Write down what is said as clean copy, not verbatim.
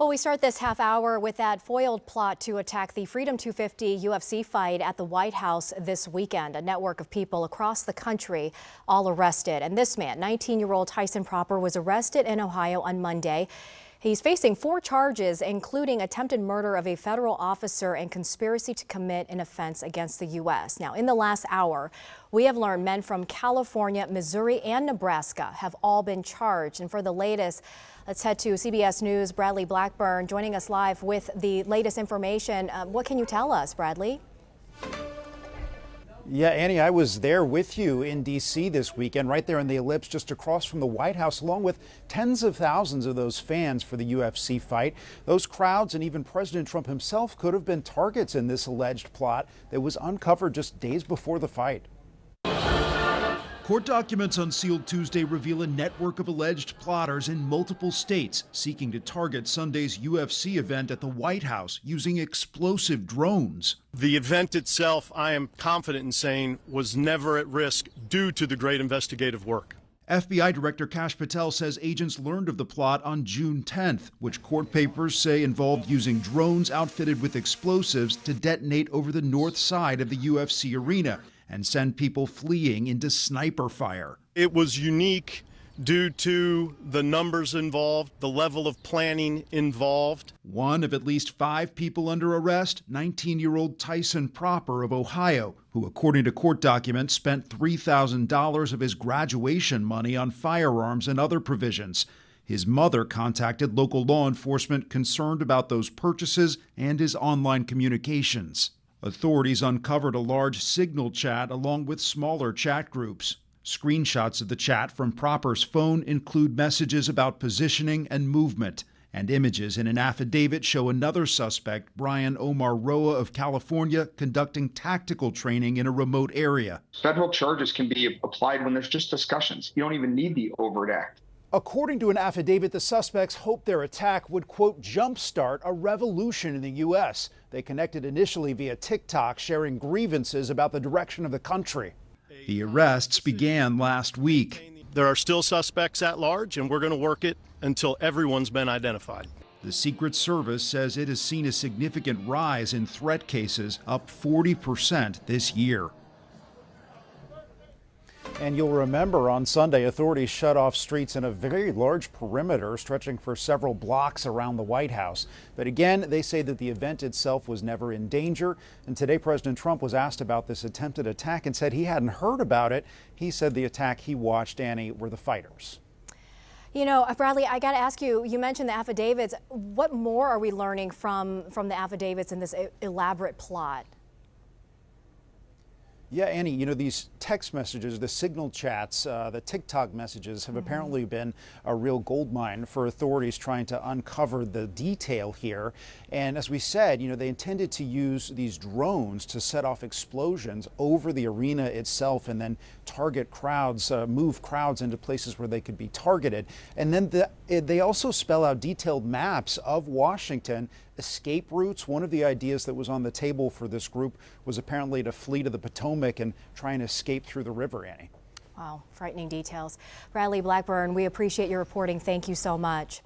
Well, we start this half hour with that foiled plot to attack the Freedom 250 UFC fight at the White House this weekend. A network of people across the country all arrested. And this man, 19-year-old Tyson Proper, was arrested in Ohio on Monday. He's facing 4 charges, including attempted murder of a federal officer and conspiracy to commit an offense against the U.S. Now, in the last hour, we have learned men from California, Missouri, and Nebraska have all been charged. And for the latest, let's head to CBS News. Bradley Blackburn joining us live with the latest information. What can you tell us, Bradley? Yeah, Annie, I was there with you in D.C. this weekend, right there in the Ellipse, just across from the White House, along with tens of thousands of those fans for the UFC fight. Those crowds and even President Trump himself could have been targets in this alleged plot that was uncovered just days before the fight. Court documents unsealed Tuesday reveal a network of alleged plotters in multiple states seeking to target Sunday's UFC event at the White House using explosive drones. The event itself, I am confident in saying, was never at risk due to the great investigative work. FBI Director Kash Patel says agents learned of the plot on June 10th, which court papers say involved using drones outfitted with explosives to detonate over the north side of the UFC arena and send people fleeing into sniper fire. It was unique due to the numbers involved, the level of planning involved. One of at least 5 people under arrest, 19-year-old Tyson Proper of Ohio, who, according to court documents, spent $3,000 of his graduation money on firearms and other provisions. His mother contacted local law enforcement concerned about those purchases and his online communications. Authorities uncovered a large Signal chat along with smaller chat groups. Screenshots of the chat from Proper's phone include messages about positioning and movement, and images in an affidavit show another suspect, Brian Omar Roa of California, conducting tactical training in a remote area. Federal charges can be applied when there's just discussions. You don't even need the overt act. According to an affidavit, the suspects hoped their attack would, quote, jumpstart a revolution in the U.S. They connected initially via TikTok, sharing grievances about the direction of the country. The arrests began last week. There are still suspects at large, and we're going to work it until everyone's been identified. The Secret Service says it has seen a significant rise in threat cases, up 40% this year. And you'll remember on Sunday, authorities shut off streets in a very large perimeter stretching for several blocks around the White House. But again, they say that the event itself was never in danger. And today, President Trump was asked about this attempted attack and said he hadn't heard about it. He said the attack he watched, Annie, were the fighters. You know, Bradley, I got to ask you, you mentioned the affidavits. What more are we learning from the affidavits in this elaborate plot? Yeah, Annie, you know, these text messages, the Signal chats, the TikTok messages have apparently been a real goldmine for authorities trying to uncover the detail here. And as we said, you know, they intended to use these drones to set off explosions over the arena itself and then target crowds, move crowds into places where they could be targeted. And then they also spell out detailed maps of Washington, escape routes. One of the ideas that was on the table for this group was apparently to flee to the Potomac and try and escape through the river, Annie. Wow, frightening details. Bradley Blackburn, we appreciate your reporting. Thank you so much.